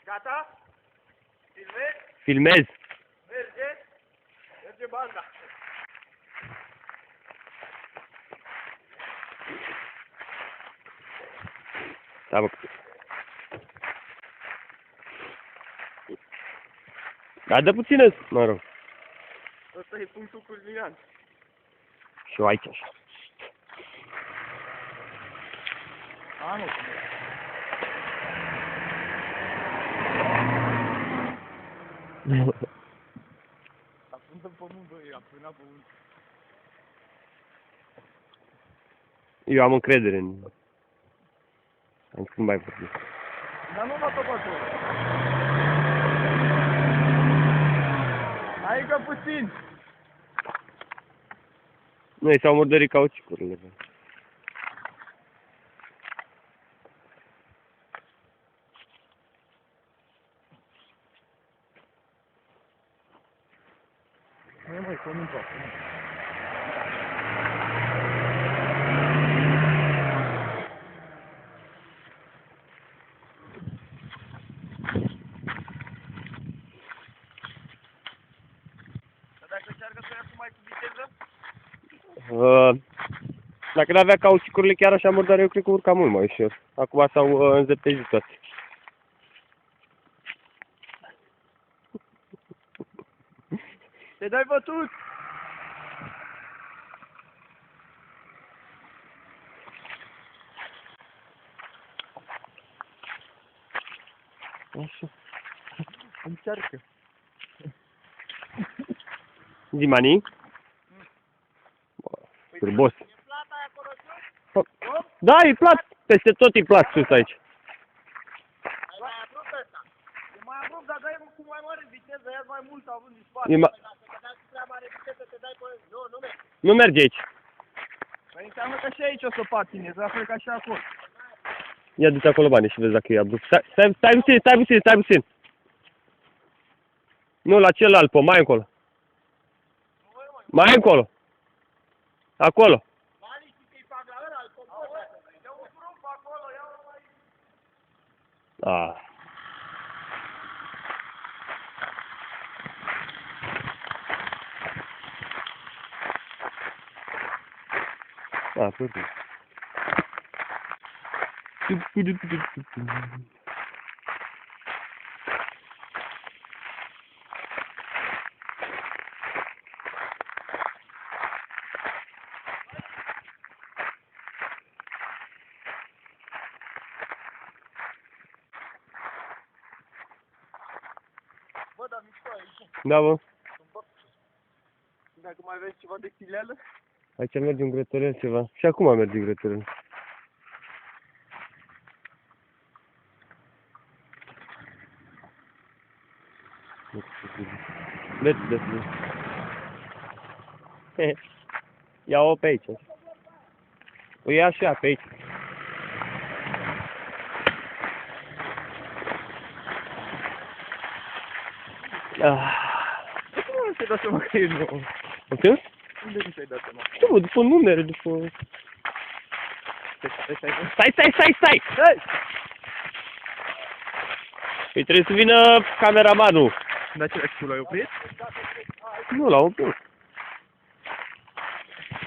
Gata? Filmezi? Filmez. Merge? Merge banda. Da, bă. Da, dă puțină, mă rog. Ăsta e punctul culminant. Și eu aici așa. A, nu. Apână pământ, băi, apâna pământ. Eu am încredere în... Am cum mai vorbit. Dar nu l-a topat acolo. Hai că puțin. Nu, s-au murdărit cauciucurile. Nu, măi, că nu-mi toată. Dacă încearcă să ia cu mai cu viteză? Dacă n-avea cauciucurile chiar așa murdare, eu cred că urca mult mai ușor. Acum s-au înzăpezit toate. Te dai bătut! Așa. Încearcă. Zi, Mani. Turbos. E plata aia acolo sus? Da, e plat. Peste tot e plat sus aici. E mai abrupt ăsta. E mai abrupt, dar dai cu mai mare viteză, ia mai mult având din spate. E Dacă te dai cu prea mare viteză, te dai pe... Nu, nu merge. Nu merge aici. Păi înseamnă că și aici o să patinezi, la fel ca și acolo. Ia du-te acolo, Mani, și vezi dacă e abrupt. Stai puțin, stai puțin, stai puțin. Nu, la celălalt, pe mai încolo. Mai încolo. Acolo. Mani, știi că-i fac la ăla, îl compor. Ia un grup acolo, ia-o mai... Ah. Ah, perfect. Bă, dar mișto aici. Da, bă. Dacă mai vezi ceva de chileală? Aici merge un grătorel ceva. Și acum merge un grătorel. Vezi. Ia-o pe aici. O ia și ea pe aici. Nu ți-ai dat seama că e nou. Ok? Unde nu ți-ai dat seama? Știu, bă, după numere, după... Stai! Hai! Păi trebuie să vină cameramanul. Dar ce, tu l-ai oprit? Nu, l-am oprit.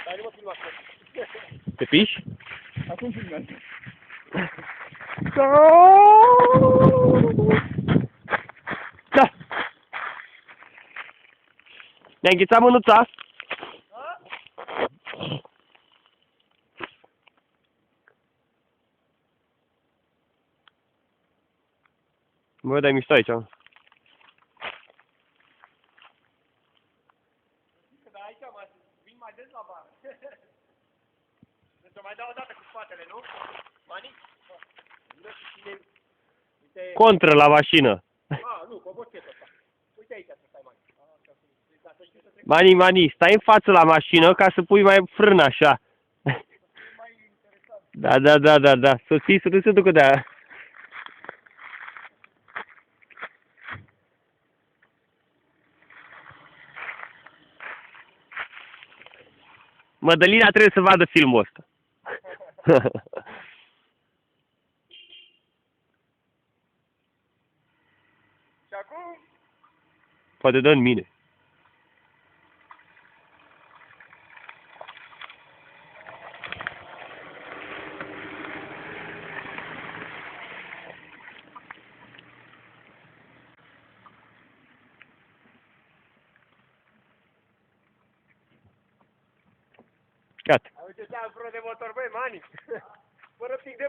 Dar nu mă filma. Te piși? Acum filmează. Da! Ne-a înghețat mânuța? Bă, dar e mișto aici. Dar aici vin mai des la bară. Deci o mai dau o dată cu spatele, nu? Mani? Contră la mașină. Nu, cu o bochetă asta. Uite aici să stai, Mani, Mani. Mani, stai în față la mașină ca să pui mai frână așa. Da. Să ții, să nu se ducă de-aia. Mădălina trebuie să vadă filmul ăsta. acum? Poate dă în mine. Gata. Auzi ce am vreo de motor, băi, Mani? Fără pic de